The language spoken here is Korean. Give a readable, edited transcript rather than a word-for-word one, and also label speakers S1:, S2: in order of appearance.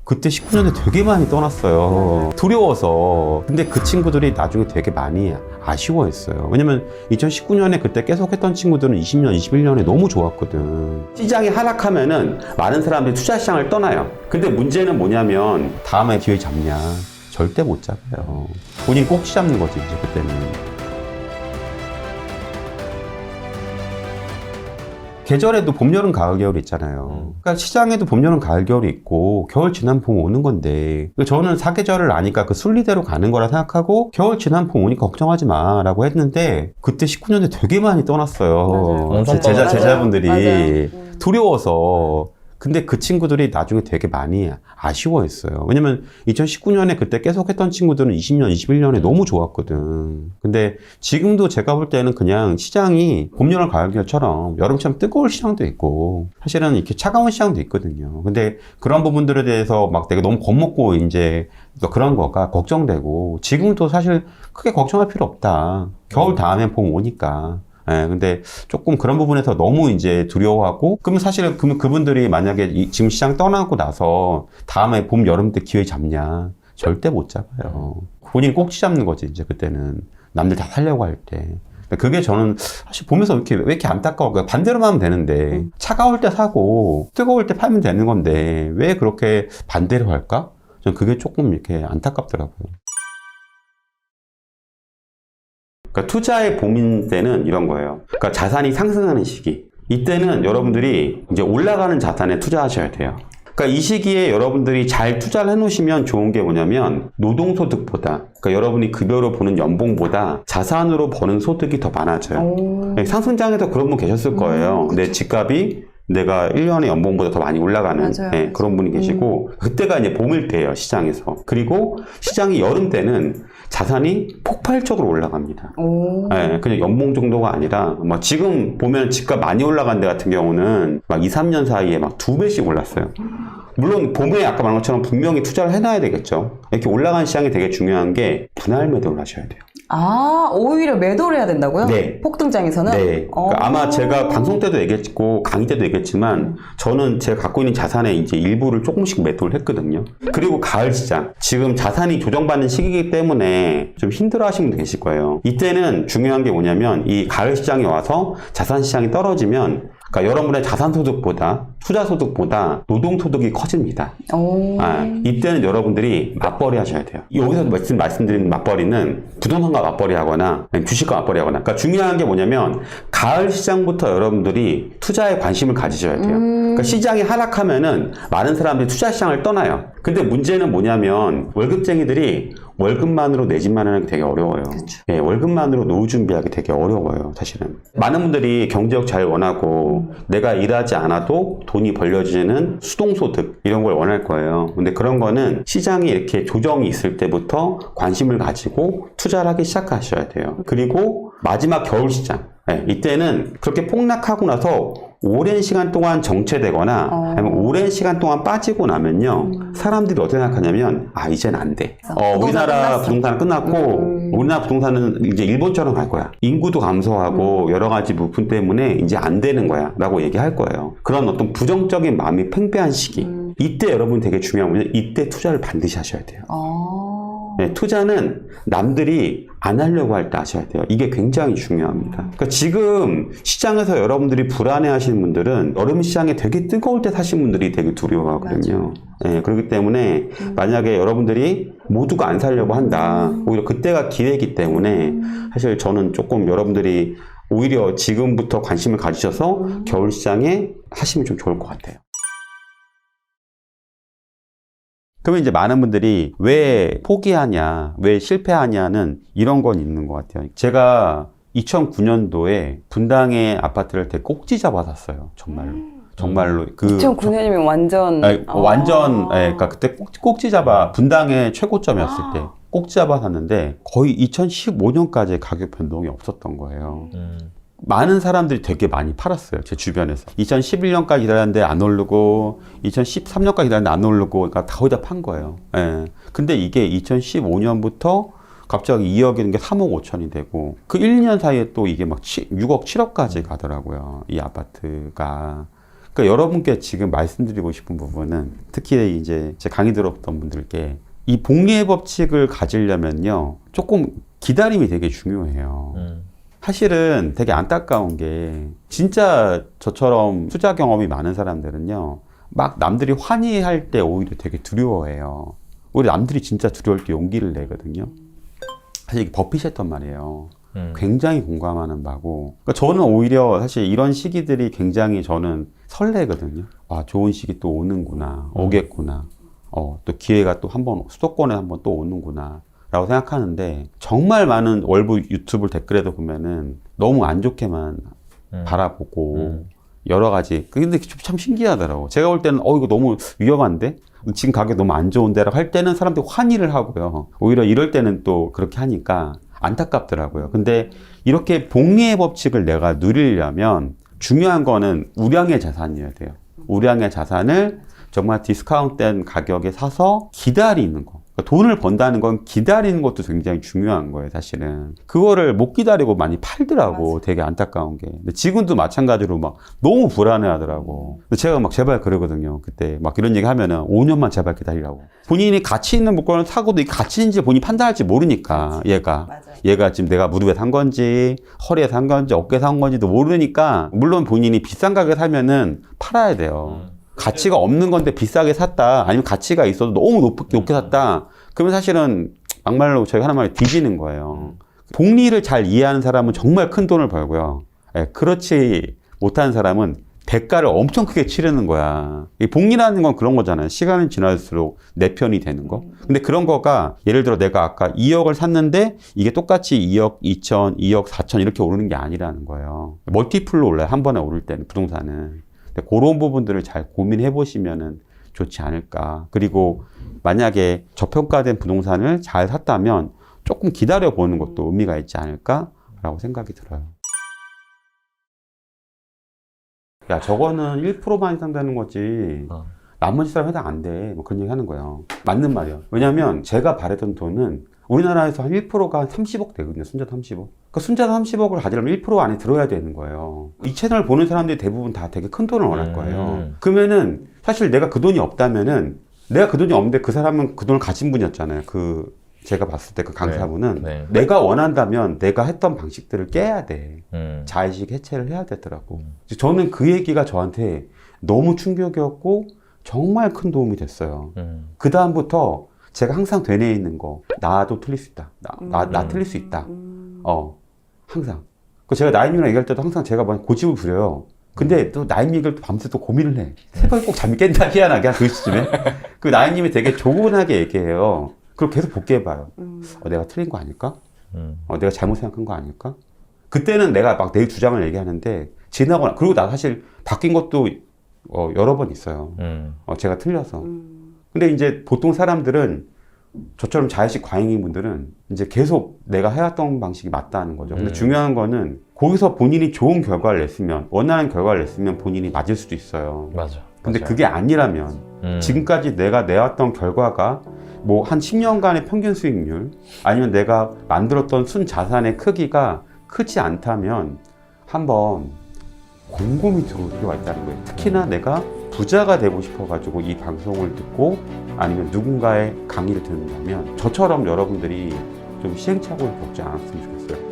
S1: 그때 19년에 되게 많이 떠났어요. 두려워서. 근데 그 친구들이 나중에 되게 많이 아쉬워했어요. 왜냐면 2019년에 그때 계속 했던 친구들은 20년, 21년에 너무 좋았거든. 시장이 하락하면은 많은 사람들이 투자 시장을 떠나요. 근데 문제는 뭐냐면 다음에 기회 잡냐? 절대 못 잡아요. 본인 꼭지 잡는 거지, 이제 그때는. 계절에도 봄, 여름, 가을, 겨울이 있잖아요. 그러니까 시장에도 봄, 여름, 가을, 겨울이 있고 겨울 지나면 봄 오는 건데 저는 사계절을 아니까 그 순리대로 가는 거라 생각하고 겨울 지나면 봄 오니까 걱정하지 마 라고 했는데 그때 19년에 되게 많이 떠났어요.
S2: 맞아요.
S1: 제자분들이
S2: 맞아요.
S1: 두려워서. 근데 그 친구들이 나중에 되게 많이 아쉬워했어요. 왜냐면 2019년에 그때 계속 했던 친구들은 20년, 21년에 너무 좋았거든. 근데 지금도 제가 볼 때는 그냥 시장이 봄, 여름, 가을, 겨울처럼 여름처럼 뜨거울 시장도 있고 사실은 이렇게 차가운 시장도 있거든요. 근데 그런 부분들에 대해서 막 내가 너무 겁먹고 이제 그런 거가 걱정되고 지금도 사실 크게 걱정할 필요 없다. 겨울 다음엔 봄 오니까. 예, 근데 조금 그런 부분에서 너무 이제 두려워하고, 그러면 사실은 그분들이 만약에 지금 시장 떠나고 나서 다음에 봄, 여름 때 기회 잡냐? 절대 못 잡아요. 본인 꼭지 잡는 거지, 이제 그때는. 남들 다 살려고 할 때. 그게 저는 사실 보면서 왜 이렇게 안타까워. 반대로만 하면 되는데, 차가울 때 사고, 뜨거울 때 팔면 되는 건데, 왜 그렇게 반대로 할까? 저는 그게 조금 이렇게 안타깝더라고요. 그러니까 투자의 봄인 때는 이런 거예요. 그러니까 자산이 상승하는 시기. 이때는 여러분들이 이제 올라가는 자산에 투자하셔야 돼요. 그러니까 이 시기에 여러분들이 잘 투자를 해놓으시면 좋은 게 뭐냐면 노동소득보다, 그러니까 여러분이 급여로 보는 연봉보다 자산으로 버는 소득이 더 많아져요. 상승장에도 그런 분 계셨을 거예요. 내 집값이 내가 1년에 연봉보다 더 많이 올라가는 네, 그런 분이 계시고 그때가 이제 봄일 때예요, 시장에서. 그리고 시장이 여름 때는 자산이 폭발적으로 올라갑니다. 네, 그냥 연봉 정도가 아니라 막 지금 보면 집값 많이 올라간 데 같은 경우는 막 2, 3년 사이에 막 2배씩 올랐어요. 물론 봄에 아까 말한 것처럼 분명히 투자를 해놔야 되겠죠. 이렇게 올라간 시장이 되게 중요한 게 분할 매도를 하셔야 돼요.
S2: 아, 오히려 매도를 해야 된다고요?
S1: 네.
S2: 폭등장에서는?
S1: 네. 그러니까 아마 제가 방송 때도 얘기했고 강의 때도 얘기했지만 저는 제가 갖고 있는 자산의 이제 일부를 조금씩 매도를 했거든요. 그리고 가을 시장. 지금 자산이 조정받는 시기이기 때문에 좀 힘들어 하시는 분도 계실 거예요. 이때는 중요한 게 뭐냐면 이 가을 시장에 와서 자산 시장이 떨어지면 그러니까 여러분의 자산소득보다 투자소득보다 노동소득이 커집니다. 이때는 여러분들이 맞벌이 하셔야 돼요. 여기서 말씀드리는 맞벌이는 부동산과 맞벌이 하거나 주식과 맞벌이 하거나, 그러니까 중요한 게 뭐냐면 가을 시장부터 여러분들이 투자에 관심을 가지셔야 돼요. 그러니까 시장이 하락하면은 많은 사람들이 투자 시장을 떠나요. 근데 문제는 뭐냐면 월급쟁이들이 월급만으로 내 집 마련하기 되게 어려워요. 예, 월급만으로 노후 준비하기 되게 어려워요, 사실은. 많은 분들이 경제력 잘 원하고 내가 일하지 않아도 돈이 벌려지는 수동소득 이런 걸 원할 거예요. 근데 그런 거는 시장이 이렇게 조정이 있을 때부터 관심을 가지고 투자를 하기 시작하셔야 돼요. 그리고 마지막 겨울 시장. 네, 이때는 그렇게 폭락하고 나서 오랜 시간 동안 정체되거나 아니면 오랜 시간 동안 빠지고 나면요 사람들이 어떻게 생각하냐면 이젠 안 돼. 우리나라 부동산은 끝났고 우리나라 부동산은 이제 일본처럼 갈 거야. 인구도 감소하고 여러 가지 부분 때문에 이제 안 되는 거야 라고 얘기할 거예요. 그런 어떤 부정적인 마음이 팽배한 시기. 이때 여러분 되게 중요한 건 이때 투자를 반드시 하셔야 돼요. 네, 투자는 남들이 안 하려고 할 때 하셔야 돼요. 이게 굉장히 중요합니다. 그러니까 지금 시장에서 여러분들이 불안해 하시는 분들은 여름 시장에 되게 뜨거울 때 사신 분들이 되게 두려워하거든요. 네, 그렇기 때문에 만약에 여러분들이 모두가 안 살려고 한다. 오히려 그때가 기회이기 때문에 사실 저는 조금 여러분들이 오히려 지금부터 관심을 가지셔서 겨울 시장에 하시면 좀 좋을 것 같아요. 그러면 이제 많은 분들이 왜 포기하냐, 왜 실패하냐는 이런 건 있는 것 같아요. 제가 2009년도에 분당의 아파트를 되게 꼭지 잡아 샀어요. 정말로.
S2: 2009년이면 완전.
S1: 그러니까 그때 꼭지 잡아, 분당의 최고점이었을 때 꼭지 잡아 샀는데 거의 2015년까지 가격 변동이 없었던 거예요. 많은 사람들이 되게 많이 팔았어요. 제 주변에서. 2011년까지 기다렸는데 안 오르고 2013년까지 기다렸는데 안 오르고 그러니까 거의 다 판 거예요. 예. 근데 이게 2015년부터 갑자기 2억이는 게 3억 5천이 되고 그 1년 사이에 또 이게 막 6억 7억까지 가더라고요. 이 아파트가. 그러니까 여러분께 지금 말씀드리고 싶은 부분은 특히 이제 제 강의 들었던 분들께 이 복리의 법칙을 가지려면요 조금 기다림이 되게 중요해요. 사실은 되게 안타까운 게 진짜 저처럼 투자 경험이 많은 사람들은요 막 남들이 환희할 때 오히려 되게 두려워해요. 오히려 남들이 진짜 두려울 때 용기를 내거든요. 사실 이게 버핏이었단 말이에요. 굉장히 공감하는 바고. 그러니까 저는 오히려 사실 이런 시기들이 굉장히 저는 설레거든요. 아, 좋은 시기 또 오는구나. 오겠구나. 또 기회가 또 한번 수도권에 한번 또 오는구나. 라고 생각하는데 정말 많은 월부 유튜브 댓글에도 보면은 너무 안 좋게만 바라보고 여러 가지. 근데 참 신기하더라고. 제가 볼 때는 이거 너무 위험한데? 지금 가격 너무 안 좋은데? 라고 할 때는 사람들이 환희를 하고요. 오히려 이럴 때는 또 그렇게 하니까 안타깝더라고요. 근데 이렇게 복리의 법칙을 내가 누리려면 중요한 거는 우량의 자산이어야 돼요. 우량의 자산을 정말 디스카운트된 가격에 사서 기다리는 거. 그러니까 돈을 번다는 건 기다리는 것도 굉장히 중요한 거예요, 사실은. 그거를 못 기다리고 많이 팔더라고. 맞아. 되게 안타까운 게. 근데 지금도 마찬가지로 막 너무 불안해 하더라고. 제가 막 제발 그러거든요. 그때 막 이런 얘기 하면은 5년만 제발 기다리라고. 본인이 가치 있는 물건을 사고도 이 가치 있는지 본인이 판단할지 모르니까, 얘가. 맞아. 얘가 지금 내가 무릎에 산 건지, 허리에 산 건지, 어깨에 산 건지도 모르니까, 물론 본인이 비싼 가격에 사면은 팔아야 돼요. 가치가 없는 건데 비싸게 샀다. 아니면 가치가 있어도 너무 높게 샀다. 그러면 사실은 막말로 저희가 하는 말이 뒤지는 거예요. 복리를 잘 이해하는 사람은 정말 큰 돈을 벌고요. 그렇지 못하는 사람은 대가를 엄청 크게 치르는 거야. 이 복리라는 건 그런 거잖아요. 시간이 지날수록 내 편이 되는 거. 근데 그런 거가 예를 들어 내가 아까 2억을 샀는데 이게 똑같이 2억 2천, 2억 4천 이렇게 오르는 게 아니라는 거예요. 멀티플로 올라요. 한 번에 오를 때는 부동산은. 그런 부분들을 잘 고민해 보시면은 좋지 않을까. 그리고 만약에 저평가된 부동산을 잘 샀다면 조금 기다려 보는 것도 의미가 있지 않을까라고 생각이 들어요. 야, 저거는 1%만 해당되는 거지. 나머지 사람 해당 안 돼. 뭐 그런 얘기 하는 거예요. 맞는 말이에요. 왜냐면 제가 바랬던 돈은 우리나라에서 한 1%가 한 30억 되거든요. 순자산 30억. 그러니까 순자산 30억을 가지려면 1% 안에 들어야 되는 거예요. 이 채널을 보는 사람들이 대부분 다 되게 큰 돈을 원할 거예요. 그러면은 사실 내가 그 돈이 없다면은 내가 그 돈이 없는데 그 사람은 그 돈을 가진 분이었잖아요. 제가 봤을 때 그 강사분은
S3: 네.
S1: 내가 원한다면 내가 했던 방식들을 깨야 돼. 자의식 해체를 해야 되더라고. 저는 그 얘기가 저한테 너무 충격이었고 정말 큰 도움이 됐어요. 그 다음부터 제가 항상 되뇌 있는 거, 나도 틀릴 수 있다. 나 틀릴 수 있다. 항상. 제가 나인님이랑 얘기할 때도 항상 제가 막 고집을 부려요. 근데 또 나인님이 또 밤새 또 고민을 해. 새벽에 꼭 잠이 깬다, 희한하게 한 2시쯤에. 그 나인님이 되게 조곤하게 얘기해요. 그걸 계속 복귀해봐요. 내가 틀린 거 아닐까? 내가 잘못 생각한 거 아닐까? 그때는 내가 막 내 주장을 얘기하는데, 지나고, 그리고 나 사실 바뀐 것도 여러 번 있어요. 제가 틀려서. 근데 이제 보통 사람들은 저처럼 자의식 과잉인 분들은 이제 계속 내가 해왔던 방식이 맞다는 거죠. 근데 중요한 거는 거기서 본인이 좋은 결과를 냈으면, 원하는 결과를 냈으면 본인이 맞을 수도 있어요.
S3: 맞아.
S1: 근데 그게 아니라면 지금까지 내가 내왔던 결과가 뭐 한 10년간의 평균 수익률 아니면 내가 만들었던 순자산의 크기가 크지 않다면 한번 곰곰이 들어올 필요가 있다는 거예요. 특히나 내가 부자가 되고 싶어가지고 이 방송을 듣고 아니면 누군가의 강의를 듣는다면 저처럼 여러분들이 좀 시행착오를 겪지 않았으면 좋겠어요.